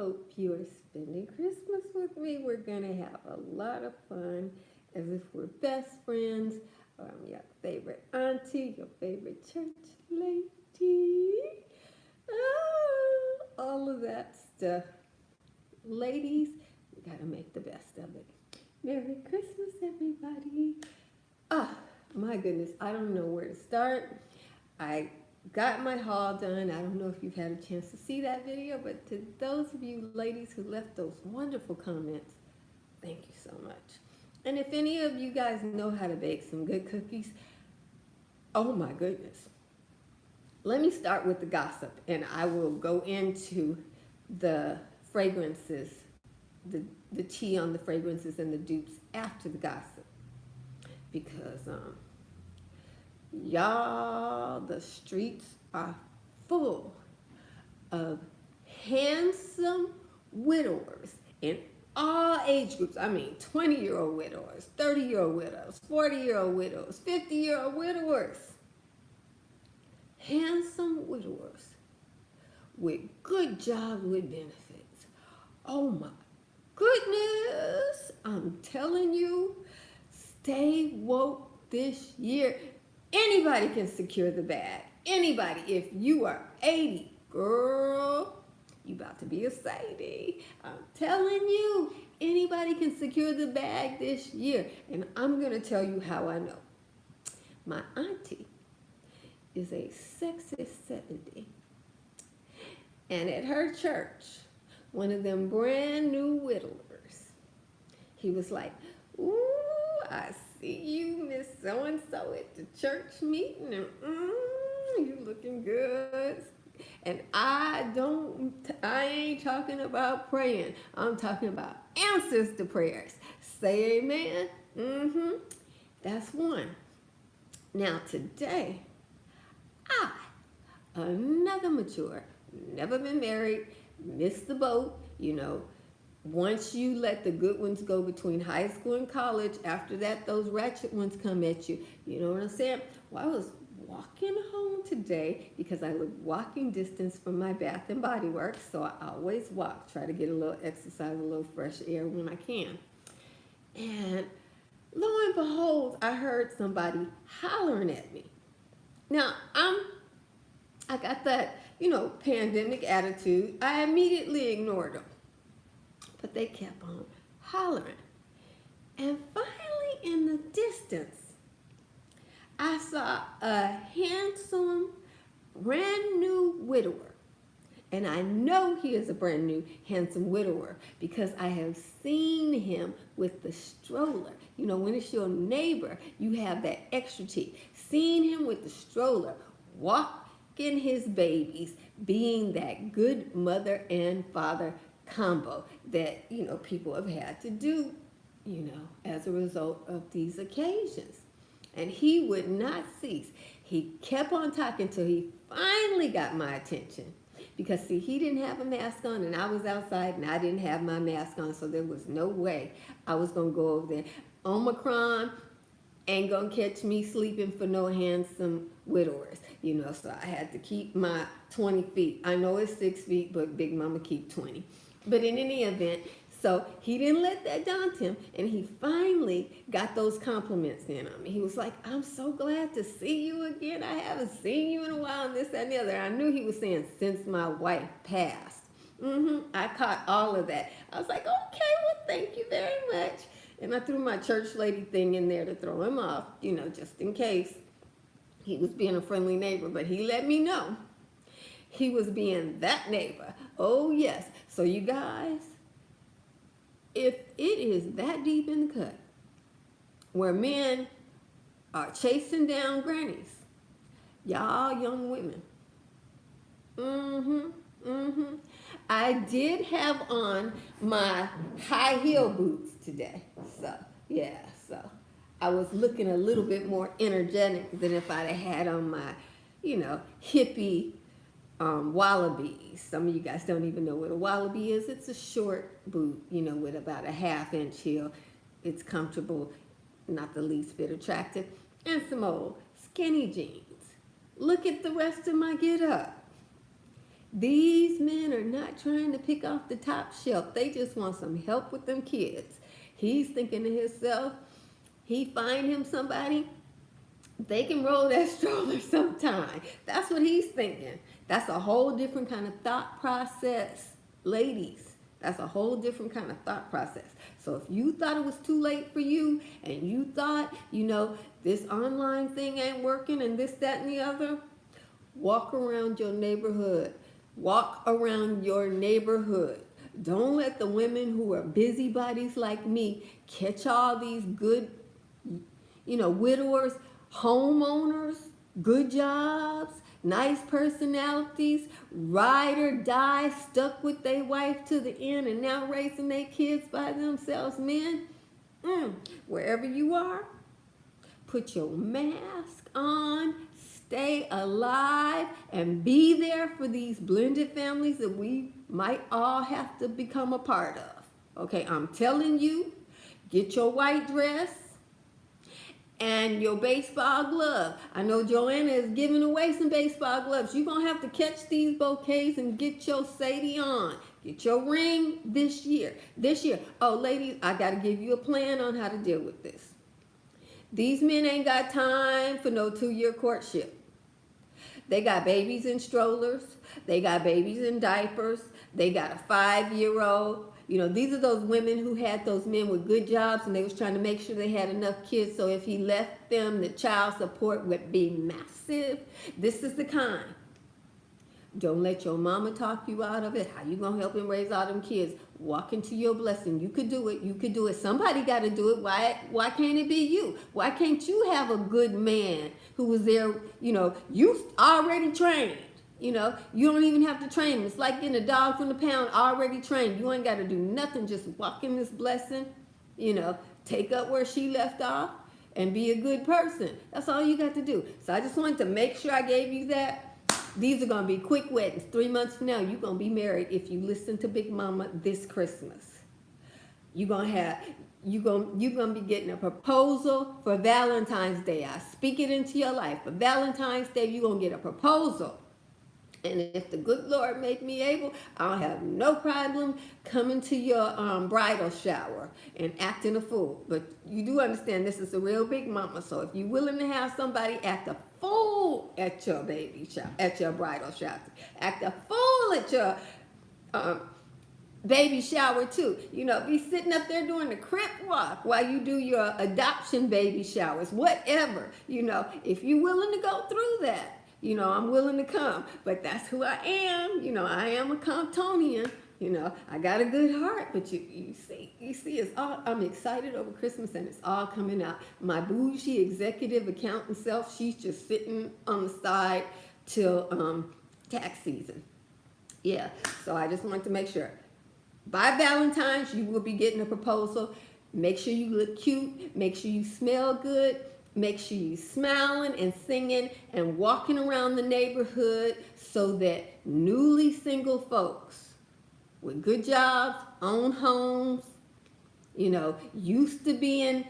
hope you are spending Christmas with me. We're going to have a lot of fun as if we're best friends. I'm your favorite auntie, your favorite church lady. All of that stuff. Ladies, we got to make the best of it. Merry Christmas, everybody. Ah, my goodness, I don't know where to start. I got my haul done. I don't know if you've had a chance to see that video, but to those of you ladies who left those wonderful comments, thank you so much. And if any of you guys know how to bake some good cookies, oh my goodness. Let me start with the gossip, and I will go into the fragrances, the tea on the fragrances and the dupes after the gossip. Because y'all, the streets are full of handsome widowers in all age groups. I mean, 20-year-old widowers, 30-year-old widows, 40-year-old widows, 50-year-old widowers. Handsome widowers with good jobs with benefits. Oh my goodness. I'm telling you, stay woke this year. Anybody can secure the bag. Anybody. If you are 80, girl, you about to be a Sadie. I'm telling you, anybody can secure the bag this year. And I'm going to tell you how I know. My auntie is a sexy 70. And at her church, one of them brand new widowers, he was like, ooh, I see you, Miss So-and-so at the church meeting, and you looking good. And I ain't talking about praying. I'm talking about answers to prayers. Say amen. That's one. Now today, another mature, never been married, missed the boat, once you let the good ones go between high school and college, after that, those ratchet ones come at you. You know what I'm saying? Well, I was walking home today because I live walking distance from my Bath and Body Works, so I always walk, try to get a little exercise, a little fresh air when I can. And lo and behold, I heard somebody hollering at me. Now, I got that, pandemic attitude. I immediately ignored them. But they kept on hollering. And finally, in the distance, I saw a handsome, brand new widower. And I know he is a brand new, handsome widower because I have seen him with the stroller. When it's your neighbor, you have that extra T. Seen him with the stroller, walking his babies, being that good mother and father combo that people have had to do as a result of these occasions. And he would not cease. He kept on talking till he finally got my attention, because see, he didn't have a mask on and I was outside and I didn't have my mask on, so there was no way I was gonna go over there. Omicron ain't gonna catch me sleeping for no handsome widowers, so I had to keep my 20 feet. I know it's 6 feet, but Big Mama keep 20. But in any event, so he didn't let that daunt him, and he finally got those compliments in on me. He was like, I'm so glad to see you again. I haven't seen you in a while, and this, that, and the other. I knew he was saying, since my wife passed. I caught all of that. I was like, okay, well, thank you very much. And I threw my church lady thing in there to throw him off, just in case. He was being a friendly neighbor, but he let me know he was being that neighbor. Oh, yes. So you guys, if it is that deep in the cut where men are chasing down grannies, y'all young women, I did have on my high heel boots today. So, yeah, so I was looking a little bit more energetic than if I'd have had on my, hippie wallabies. Some of you guys don't even know what a wallaby is. It's a short boot, with about a 1/2-inch heel. It's comfortable, not the least bit attractive, and some old skinny jeans. Look at the rest of my get up. These men are not trying to pick off the top shelf. They just want some help with them kids. He's thinking to himself, he find him somebody, they can roll that stroller sometime. That's what he's thinking. That's a whole different kind of thought process, ladies. That's a whole different kind of thought process. So if you thought it was too late for you and you thought, this online thing ain't working and this, that, and the other, walk around your neighborhood. Walk around your neighborhood. Don't let the women who are busybodies like me catch all these good, widowers, homeowners, good jobs, nice personalities, ride or die, stuck with their wife to the end and now raising their kids by themselves. Men, wherever you are, put your mask on, stay alive, and be there for these blended families that we might all have to become a part of. Okay, I'm telling you, get your white dress and your baseball glove. I know Joanna is giving away some baseball gloves. You're going to have to catch these bouquets and get your Sadie on. Get your ring this year. Oh, ladies, I got to give you a plan on how to deal with this. These men ain't got time for no 2-year courtship. They got babies in strollers. They got babies in diapers. They got a 5-year-old. These are those women who had those men with good jobs and they was trying to make sure they had enough kids so if he left them, the child support would be massive. This is the kind. Don't let your mama talk you out of it. How you gonna help him raise all them kids? Walk into your blessing. You could do it. You could do it. Somebody got to do it. Why can't it be you? Why can't you have a good man who was there? You already trained. You don't even have to train him. It's like getting a dog from the pound already trained. You ain't got to do nothing. Just walk in this blessing. Take up where she left off and be a good person. That's all you got to do. So I just wanted to make sure I gave you that. These are going to be quick weddings. 3 months from now, you're going to be married if you listen to Big Mama this Christmas. You're going to be getting a proposal for Valentine's Day. I speak it into your life. For Valentine's Day, you're going to get a proposal. And if the good Lord make me able, I'll have no problem coming to your bridal shower and acting a fool. But you do understand this is a real Big Mama. So if you're willing to have somebody act a fool at your baby shower, at your bridal shower, act a fool at your baby shower too. Be sitting up there doing the crip walk while you do your adoption baby showers, whatever. If you're willing to go through that. I'm willing to come, but that's who I am. I am a Comptonian. I got a good heart, but you see, it's all, I'm excited over Christmas and it's all coming out. My bougie executive accountant self, she's just sitting on the side till tax season. Yeah, so I just wanted to make sure. By Valentine's, you will be getting a proposal. Make sure you look cute. Make sure you smell good. Make sure you're smiling and singing and walking around the neighborhood so that newly single folks with good jobs, own homes, used to being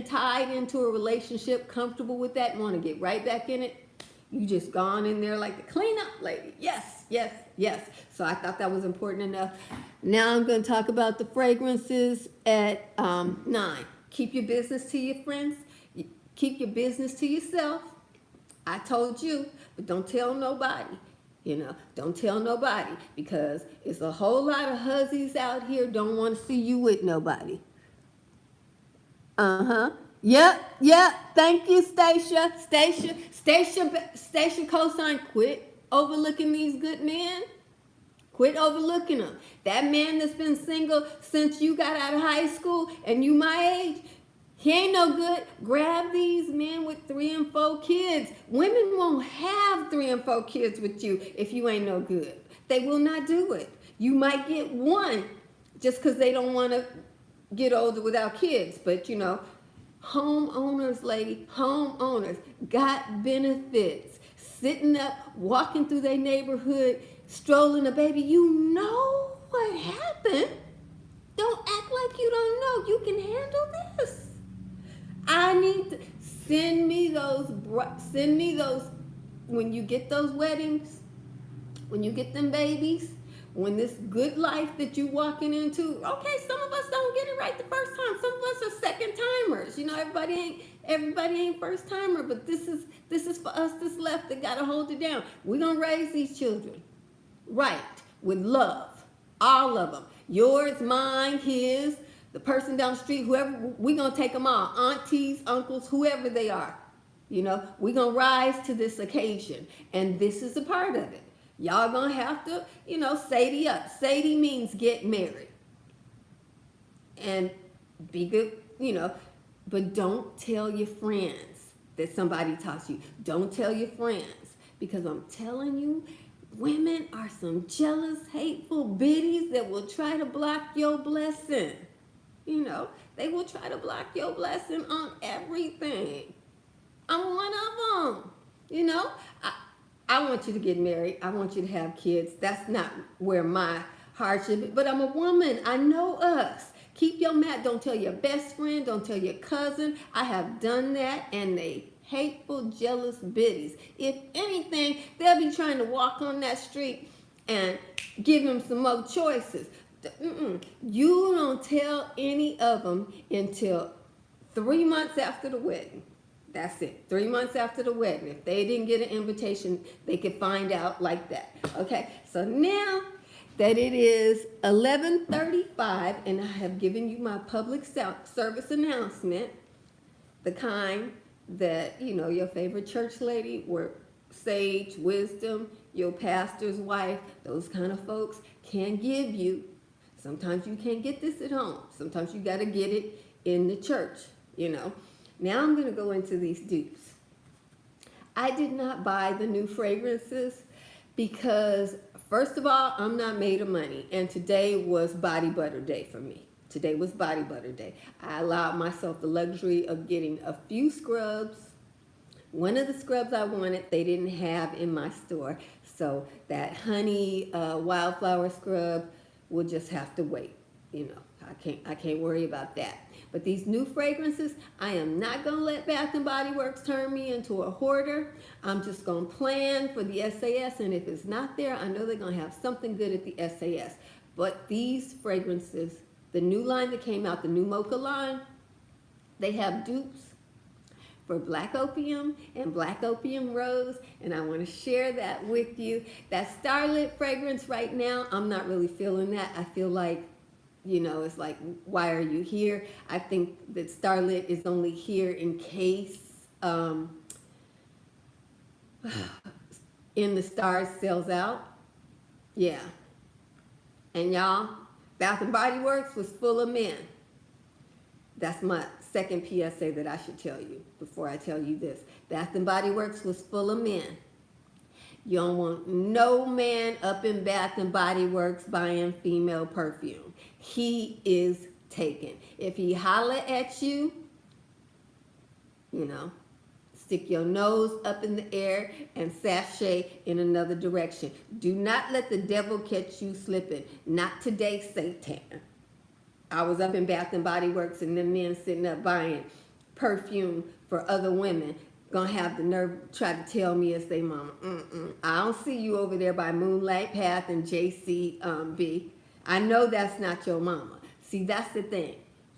tied into a relationship, comfortable with that, want to get right back in it. You just gone in there like the cleanup lady. Yes, yes, yes. So I thought that was important enough. Now I'm going to talk about the fragrances at 9. Keep your business to your friends. Keep your business to yourself. I told you, but don't tell nobody. Don't tell nobody because it's a whole lot of hussies out here don't want to see you with nobody. Yep. Thank you, Stacia. Stacia co-sign. Quit overlooking these good men. Quit overlooking them. That man that's been single since you got out of high school and you my age, he ain't no good. Grab these men with 3 and 4 kids. Women won't have 3 and 4 kids with you if you ain't no good. They will not do it. You might get one just because they don't want to get older without kids. But, homeowners, lady, homeowners got benefits. Sitting up, walking through their neighborhood, strolling a baby, what happened. Don't act like you don't know. You can handle this. I need to send me those when you get those weddings, When you get them babies, when this good life that you walking into, okay, some of us don't get it right the first time. Some of us are second timers. You know, everybody ain't first timer, but this is for us that's left that gotta hold it down. We're gonna raise these children right with love. All of them. Yours, mine, his, the person down the street, whoever, we're gonna take them all. Aunties, uncles, whoever they are. You know, we're gonna rise to this occasion. And this is a part of it. Y'all gonna have to, Sadie up. Sadie means get married. And be good, but don't tell your friends that somebody taught you. Don't tell your friends. Because I'm telling you, women are some jealous, hateful biddies that will try to block your blessing. They will try to block your blessing on everything. I'm one of them. I want you to get married. I want you to have kids. That's not where my heart should be. But I'm a woman. I know us. Keep your mat. Don't tell your best friend. Don't tell your cousin. I have done that, and they hateful, jealous biddies. If anything, they'll be trying to walk on that street and give them some more choices. You don't tell any of them until 3 months after the wedding. That's it. 3 months after the wedding. If they didn't get an invitation, they could find out like that. Okay, so now that it is 11:35 and I have given you my public service announcement, the kind that, your favorite church lady, or sage, wisdom, your pastor's wife, those kind of folks can give you. Sometimes you can't get this at home. Sometimes you got to get it in the church, Now I'm going to go into these dupes. I did not buy the new fragrances because, first of all, I'm not made of money. And today was body butter day for me. Today was body butter day. I allowed myself the luxury of getting a few scrubs. One of the scrubs I wanted, they didn't have in my store. So that honey wildflower scrub will just have to wait. I can't worry about that. But these new fragrances, I am not going to let Bath & Body Works turn me into a hoarder. I'm just going to plan for the SAS, and if it's not there, I know they're going to have something good at the SAS. But these fragrances, the new line that came out, the new Mocha line, they have dupes for Black Opium and Black Opium Rose, and I want to share that with you. That Starlit fragrance right now, I'm not really feeling that. I feel like, it's like, why are you here? I think that Starlit is only here in case In the Stars sells out. Yeah. And y'all, Bath & Body Works was full of men. That's my second PSA that I should tell you before I tell you this. Bath & Body Works was full of men. You don't want no man up in Bath & Body Works buying female perfume. He is taken. If he holler at you, stick your nose up in the air and sashay in another direction. Do not let the devil catch you slipping. Not today, Satan. I was up in Bath & Body Works and them men sitting up buying perfume for other women gonna have the nerve to try to tell me as they mama. I don't see you over there by Moonlight Path and JCB. I know that's not your mama. See, that's the thing.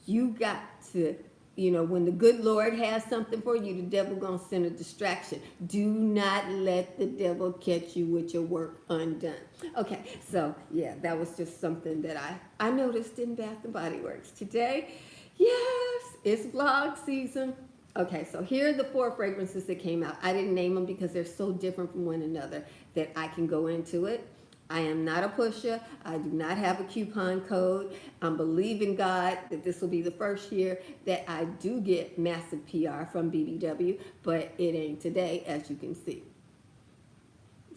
You got to, when the good Lord has something for you, the devil gonna send a distraction. Do not let the devil catch you with your work undone. Okay, so yeah, that was just something that I noticed in Bath & Body Works today. Yes, it's vlog season. Okay, so here are the 4 fragrances that came out. I didn't name them because they're so different from one another that I can go into it. I am not a pusher. I do not have a coupon code. I'm believing God that this will be the first year that I do get massive PR from BBW, but it ain't today, as you can see.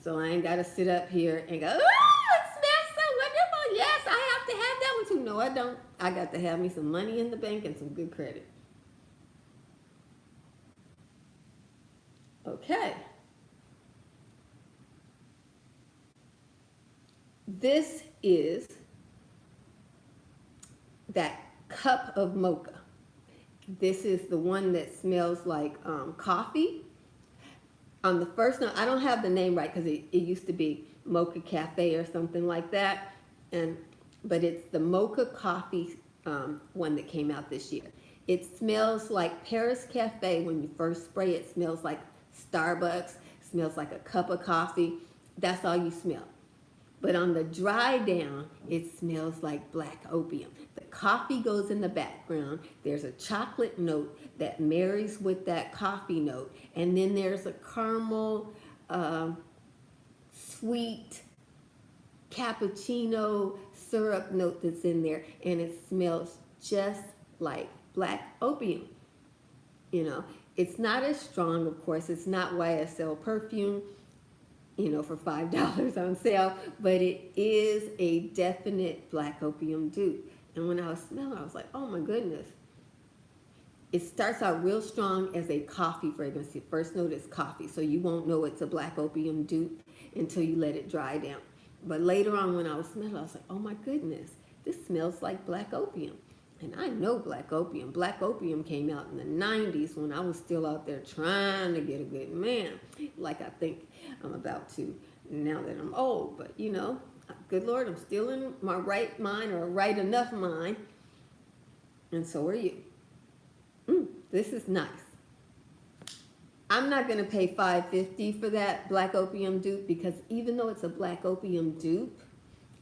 So I ain't got to sit up here and go, oh, it smells so wonderful. Yes, I have to have that one too. No, I don't. I got to have me some money in the bank and some good credit. Okay. This is that cup of mocha. This is the one that smells like coffee. On the first note, I don't have the name right because it used to be Mocha Cafe or something like that. And but it's the Mocha Coffee one that came out this year. It smells like Paris Cafe when you first spray it. Smells like Starbucks. Smells like a cup of coffee. That's all you smell. But on the dry down, it smells like black opium. The coffee goes in the background. There's a chocolate note that marries with that coffee note. And then there's a caramel, sweet cappuccino syrup note that's in there. And it smells just like black opium. You know, it's not as strong, of course. It's not YSL perfume, you know, for $5 on sale, but it is a definite black opium dupe. And when I was smelling, I was like, oh my goodness. It starts out real strong as a coffee fragrance. The first note is coffee, so you won't know it's a black opium dupe until you let it dry down. But later on when I was smelling, I was like, oh my goodness, this smells like black opium. And I know black opium. Black opium came out in the 90s when I was still out there trying to get a good man, like I think I'm about to now that I'm old. But you know, good Lord, I'm still in my right mind, or right enough mind, and so are you. This is nice. I'm not going to pay $5.50 for that black opium dupe, because even though it's a black opium dupe,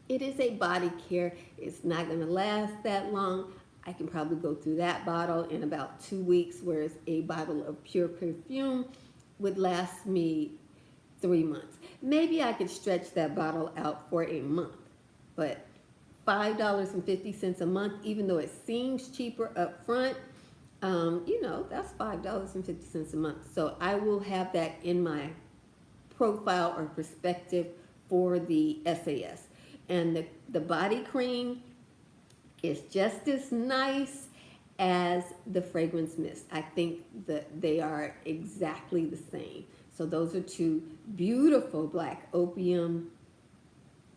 it is a body care. It's not going to last that long. I can probably go through that bottle in about 2 weeks, whereas a bottle of pure perfume would last me 3 months. Maybe I could stretch that bottle out for a month, but $5.50 a month, even though it seems cheaper up front, you know, that's $5.50 a month. So I will have that in my profile or perspective for the SAS. And the body cream is just as nice as the fragrance mist. I think that they are exactly the same. So those are two beautiful black opium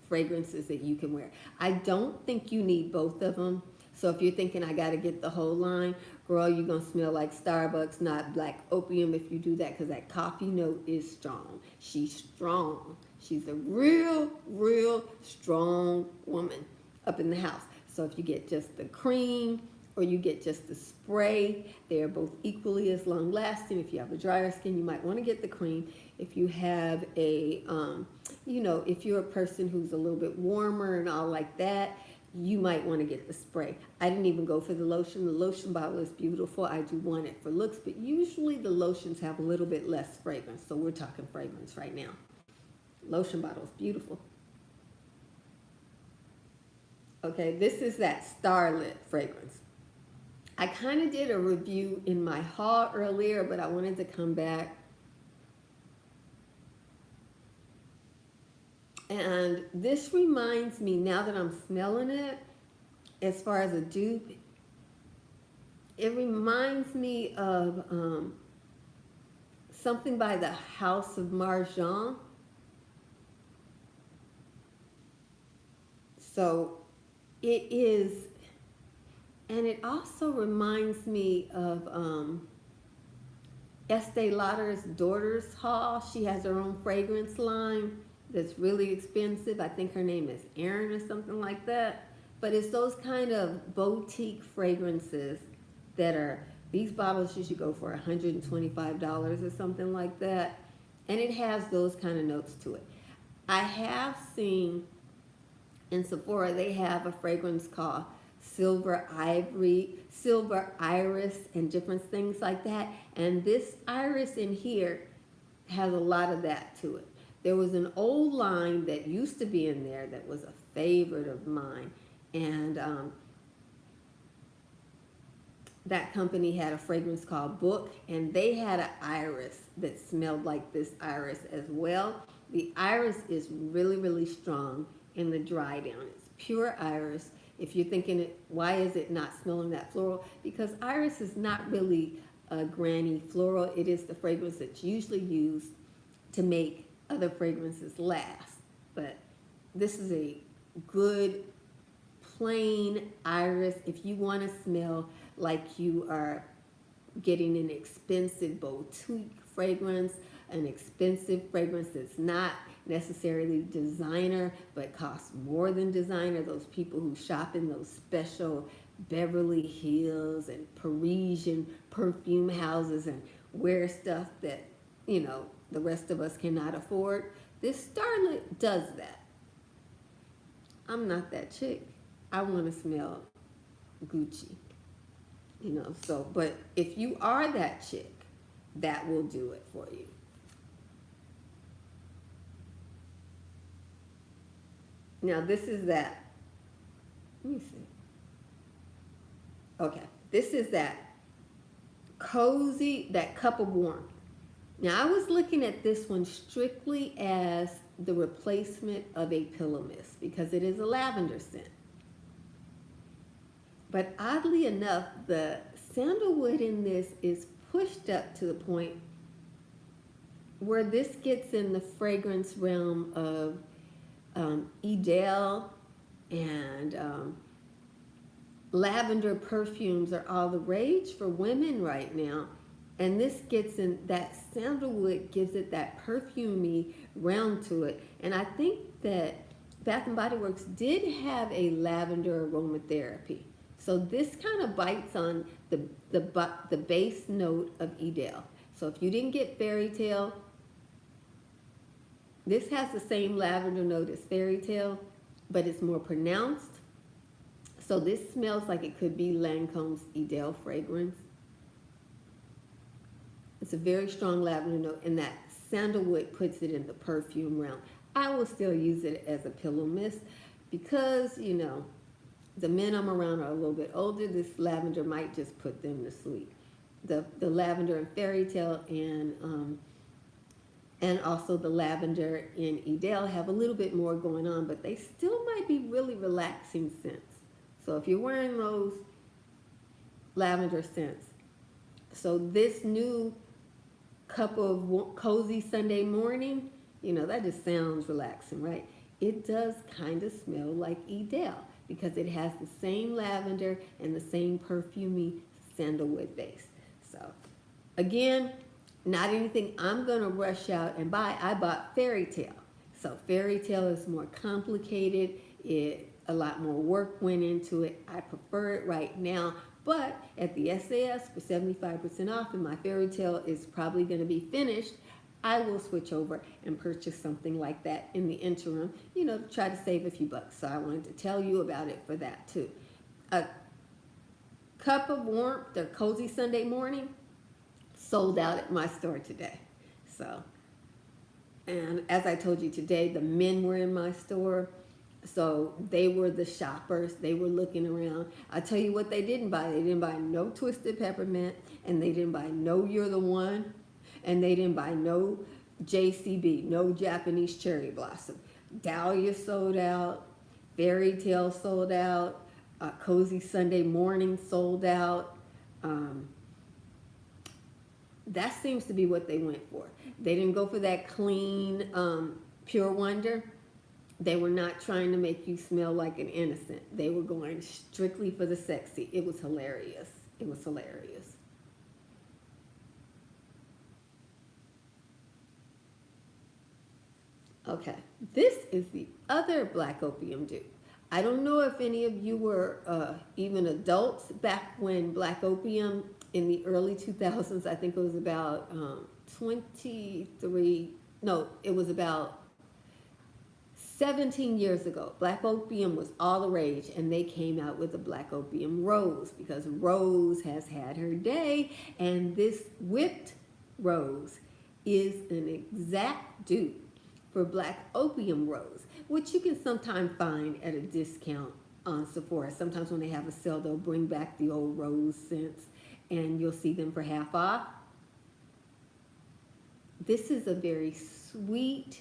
fragrances that you can wear. I don't think you need both of them. So if you're thinking I got to get the whole line, girl, you're going to smell like Starbucks, not black opium if you do that, because that coffee note is strong. She's strong. She's a real, real strong woman up in the house. So if you get just the cream or you get just the spray, they are both equally as long lasting. If you have a drier skin, you might want to get the cream. If you have a, you know, if you're a person who's a little bit warmer and all like that, you might want to get the spray. I didn't even go for the lotion. The lotion bottle is beautiful. I do want it for looks, but usually the lotions have a little bit less fragrance. So we're talking fragrance right now. Lotion bottle is beautiful. Okay, this is that Starlit fragrance. I kind of did a review in my haul earlier, but I wanted to come back. And this reminds me, now that I'm smelling it, as far as a dupe, it reminds me of something by the House of Marjan. So it is, and it also reminds me of Estee Lauder's daughter's haul. She has her own fragrance line that's really expensive. I think her name is Erin or something like that. But it's those kind of boutique fragrances that are, these bottles usually go for $125 or something like that. And it has those kind of notes to it. I have seen in Sephora, they have a fragrance called Silver Iris, and different things like that. And this iris in here has a lot of that to it. There was an old line that used to be in there that was a favorite of mine. And that company had a fragrance called Book, and they had an iris that smelled like this iris as well. The iris is really, really strong in the dry down. It's pure iris. If you're thinking, why is it not smelling that floral? Because iris is not really a granny floral. It is the fragrance that's usually used to make other fragrances last. But this is a good plain iris. If you want to smell like you are getting an expensive boutique fragrance, an expensive fragrance that's not necessarily designer, but cost more than designer. Those people who shop in those special Beverly Hills and Parisian perfume houses and wear stuff that, the rest of us cannot afford. This starlet does that. I'm not that chick. I want to smell Gucci, so, but if you are that chick, that will do it for you. Now, this is that, let me see. Okay, this is that cozy, that cup of warmth. Now, I was looking at this one strictly as the replacement of a pillow mist because it is a lavender scent. But oddly enough, the sandalwood in this is pushed up to the point where this gets in the fragrance realm of Edel and lavender perfumes are all the rage for women right now. And this gets in, that sandalwood gives it that perfumey round to it. And I think that Bath and Body Works did have a lavender aromatherapy. So this kind of bites on the base note of Edel. So if you didn't get Fairy Tale, this has the same lavender note as Fairy Tale, but it's more pronounced. So this smells like it could be Lancome's Edel fragrance. It's a very strong lavender note, and that sandalwood puts it in the perfume realm. I will still use it as a pillow mist because, the men I'm around are a little bit older. This lavender might just put them to sleep. The lavender in Fairy Tale and also the lavender in Edel have a little bit more going on, but they still might be really relaxing scents. So if you're wearing those lavender scents, so this new cup of cozy Sunday morning, that just sounds relaxing, right? It does kind of smell like Edel because it has the same lavender and the same perfumey sandalwood base. So again, not anything I'm going to rush out and buy. I bought Fairy Tale. So Fairy Tale is more complicated. A lot more work went into it. I prefer it right now. But at the SAS for 75% off, and my Fairy Tale is probably going to be finished, I will switch over and purchase something like that in the interim, to try to save a few bucks. So I wanted to tell you about it for that too. A cup of warmth, their cozy Sunday morning, sold out at my store today. So, and as I told you today, the men were in my store. So they were the shoppers. They were looking around. I tell you what they didn't buy. They didn't buy no Twisted Peppermint, and they didn't buy no You're the One, and they didn't buy no JCB, no Japanese Cherry Blossom. Dahlia sold out. Fairy Tale sold out. Cozy Sunday Morning sold out. That seems to be what they went for. They didn't go for that clean, Pure Wonder. They were not trying to make you smell like an innocent. They were going strictly for the sexy. It was hilarious. It was hilarious. Okay, this is the other Black Opium dupe. I don't know if any of you were even adults back when Black Opium in the early 2000s, I think it was about 17 years ago. Black Opium was all the rage, and they came out with the Black Opium Rose because Rose has had her day, and this whipped Rose is an exact dupe for Black Opium Rose, which you can sometimes find at a discount on Sephora. Sometimes when they have a sale, they'll bring back the old rose scents, and you'll see them for half off. This is a very sweet,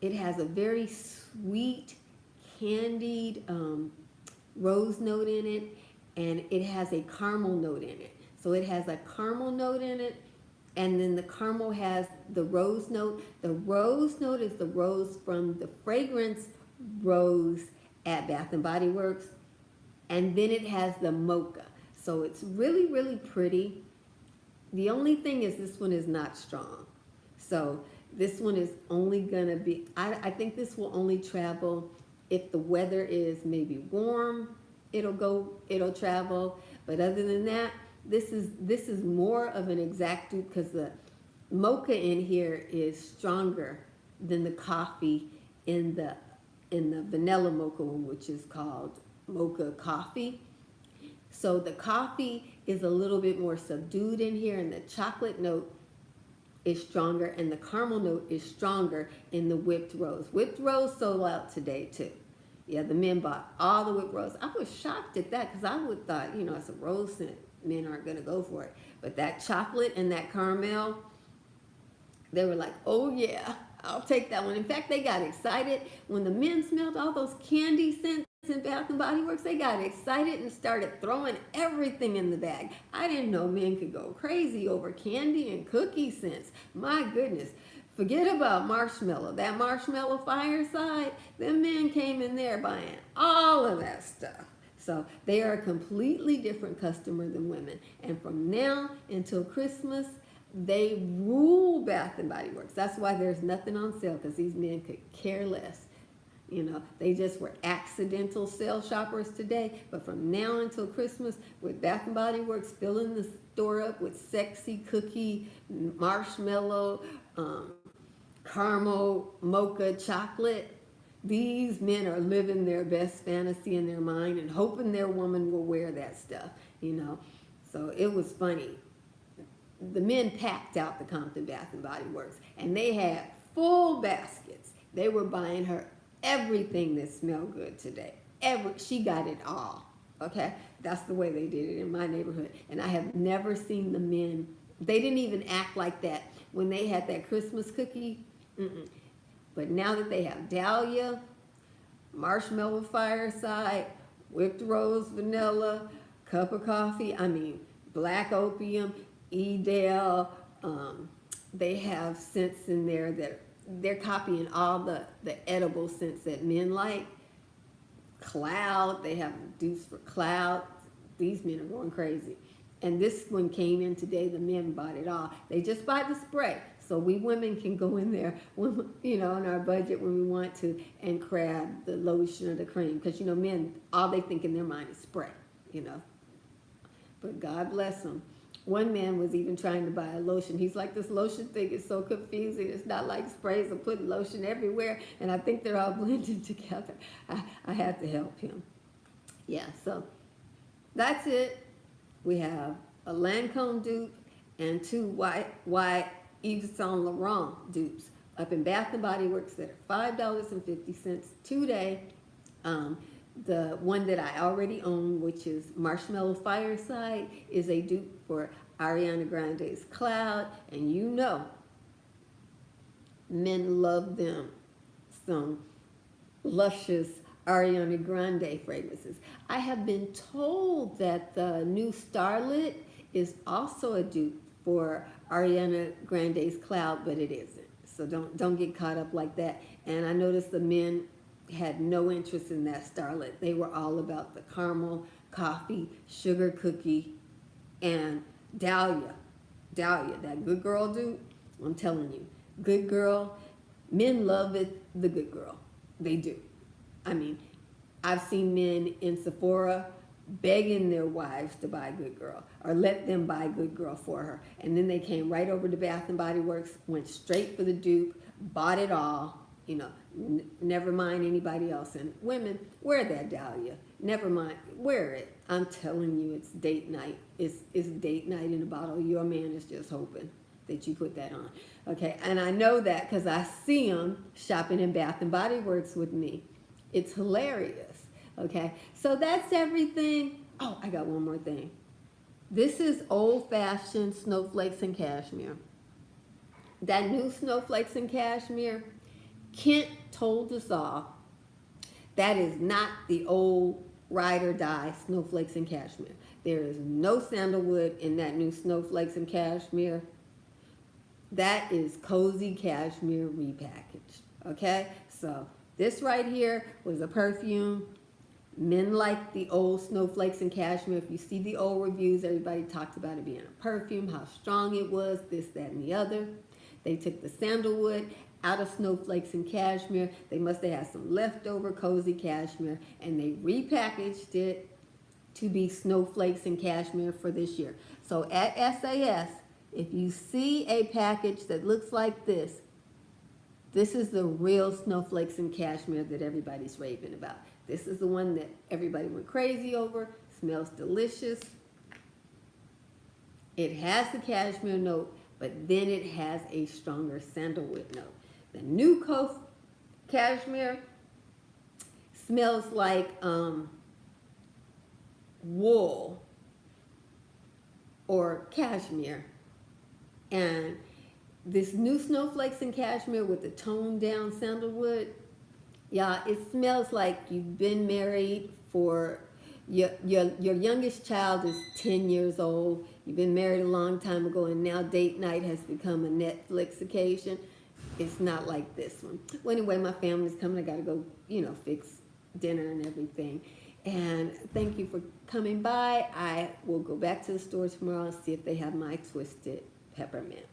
it has a very sweet, candied rose note in it, and it has a caramel note in it. So it has a caramel note in it, and then the caramel has the rose note. The rose note is the rose from the fragrance Rose at Bath and Body Works, and then it has the mocha. So it's really, really pretty. The only thing is this one is not strong. So this one is only gonna be, I think this will only travel if the weather is maybe warm, it'll travel. But other than that, this is more of an exact dupe because the mocha in here is stronger than the coffee in the vanilla mocha one, which is called mocha coffee. So the coffee is a little bit more subdued in here, and the chocolate note is stronger, and the caramel note is stronger in the whipped rose. Whipped rose sold out today too. Yeah, the men bought all the whipped rose. I was shocked at that because I would thought, it's a rose scent. Men aren't gonna go for it. But that chocolate and that caramel, they were like, oh yeah, I'll take that one. In fact, they got excited when the men smelled all those candy scents in Bath and Body Works. They got excited and started throwing everything in the bag. I didn't know men could go crazy over candy and cookie scents. My goodness. Forget about marshmallow. That marshmallow fireside, them men came in there buying all of that stuff. So they are a completely different customer than women. And from now until Christmas, they rule Bath and Body Works. That's why there's nothing on sale, because these men could care less. They just were accidental sale shoppers today. But from now until Christmas, with Bath and Body Works filling the store up with sexy cookie, marshmallow, caramel, mocha, chocolate, these men are living their best fantasy in their mind and hoping their woman will wear that stuff, So it was funny. The men packed out the Compton Bath and Body Works, and they had full baskets. They were buying her everything that smelled good today. She got it all. Okay, that's the way they did it in my neighborhood, and I have never seen the men. They didn't even act like that when they had that Christmas cookie. But now that they have dahlia, marshmallow fireside, whipped rose vanilla, cup of coffee, black opium, Edel, they have scents in there that they're copying all the edible scents that men like. Cloud, they have Dupes for Cloud. These men are going crazy. And this one came in today, the men bought it all. They just buy the spray. So we women can go in there, on our budget when we want to, and grab the lotion or the cream. Because, men, all they think in their mind is spray, But God bless them. One man was even trying to buy a lotion. He's like, this lotion thing is so confusing. It's not like sprays. I'm putting lotion everywhere, and I think they're all blended together. I had to help him. Yeah, so that's it. We have a Lancome dupe and two white Yves Saint Laurent dupes up in Bath and Body Works that are $5.50 today. The one that I already own, which is Marshmallow Fireside, is a dupe for Ariana Grande's Cloud, and men love them some luscious Ariana Grande fragrances. I have been told that the new Starlit is also a dupe for Ariana Grande's Cloud, but it isn't. So don't get caught up like that. And I noticed the men had no interest in that Starlit. They were all about the caramel, coffee, sugar cookie, and dahlia. Dahlia, that good girl dude, I'm telling you. Good girl, men love it, the good girl. They do. I've seen men in Sephora begging their wives to buy Good Girl or let them buy Good Girl for her. And then they came right over to Bath and Body Works, went straight for the dupe, bought it all, never mind anybody else. And women, wear that dahlia. Never mind, wear it. I'm telling you, it's date night. It's date night in a bottle. Your man is just hoping that you put that on. Okay, and I know that because I see them shopping in Bath and Body Works with me. It's hilarious. Okay, so that's everything. Oh, I got one more thing. This is old-fashioned snowflakes and cashmere. That new snowflakes and cashmere, Kent told us all, that is not the old ride or die snowflakes and cashmere. There is no sandalwood in that new snowflakes and cashmere. That is cozy cashmere repackaged. Okay, so this right here was a perfume. Men like the old snowflakes and cashmere. If you see the old reviews, everybody talked about it being a perfume, how strong it was, this, that, and the other. They took the sandalwood out of snowflakes and cashmere. They must have had some leftover cozy cashmere, and they repackaged it to be snowflakes and cashmere for this year. So at SAS, if you see a package that looks like this is the real snowflakes and cashmere that everybody's raving about. This is the one that everybody went crazy over. Smells delicious. It has the cashmere note, but then it has a stronger sandalwood note. The new coat cashmere smells like wool or cashmere, and this new snowflakes and cashmere with the toned down sandalwood, yeah, it smells like you've been married for your youngest child is 10 years old. You've been married a long time ago, and now date night has become a Netflix occasion. It's not like this one. Well, anyway, my family's coming. I got to go, fix dinner and everything. And thank you for coming by. I will go back to the store tomorrow and see if they have my twisted peppermint.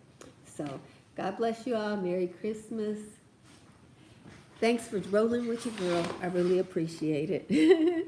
So God bless you all. Merry Christmas. Thanks for rolling with your girl. I really appreciate it.